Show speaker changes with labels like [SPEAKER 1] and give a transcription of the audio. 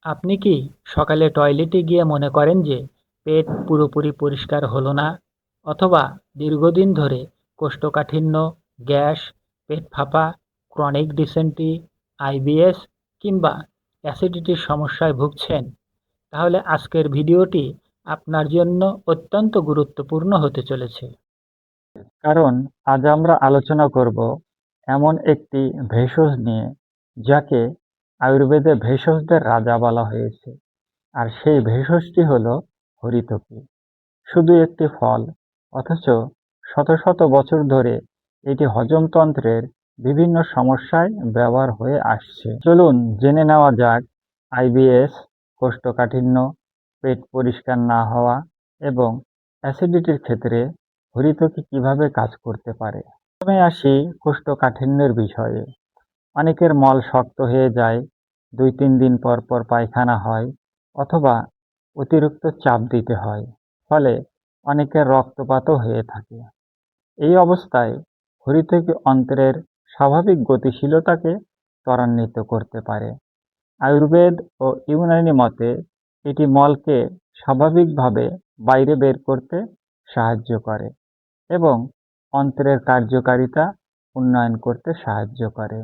[SPEAKER 1] আপনি কি সকালে টয়লেটে গিয়ে মনে করেন যে পেট পুরোপুরি পরিষ্কার হলো না? অথবা দীর্ঘদিন ধরে কোষ্ঠকাঠিন্য, গ্যাস, পেট ফাঁপা, ক্রনিক ডিসেন্ট্রি, আইবিএস কিংবা অ্যাসিডিটির সমস্যায় ভুগছেন? তাহলে আজকের ভিডিওটি আপনার জন্য অত্যন্ত গুরুত্বপূর্ণ হতে চলেছে।
[SPEAKER 2] কারণ আজ আমরা আলোচনা করব এমন একটি ভেষজ নিয়ে যাকে আয়ুর্বেদে ভেষজদের রাজা বলা হয়েছে। আর সেই ভেষজটি হলো হরিতকি। শুধু একটি ফল, অথচ শত শত বছর ধরে এটি হজমতন্ত্রের বিভিন্ন সমস্যায় ব্যবহার হয়ে আসছে। চলুন জেনে নেওয়া যাক আইবিএস, কোষ্ঠকাঠিন্য, পেট পরিষ্কার না হওয়া এবং অ্যাসিডিটির ক্ষেত্রে হরিতকি কিভাবে কাজ করতে পারে। প্রথমে আসি কোষ্ঠকাঠিন্যের বিষয়ে। অনেকের মল শক্ত হয়ে যায়, ২-৩ দিন পর পর পায়খানা হয় অথবা অতিরিক্ত চাপ দিতে হয়, ফলে অনেকের রক্তপাতও হয়ে থাকে। এই অবস্থায় হরিতকি অন্ত্রের স্বাভাবিক গতিশীলতাকে ত্বরান্বিত করতে পারে। আয়ুর্বেদ ও ইউনানি মতে এটি মলকে স্বাভাবিকভাবে বাইরে বের করতে সাহায্য করে এবং অন্ত্রের কার্যকারিতা উন্নয়ন করতে সাহায্য করে।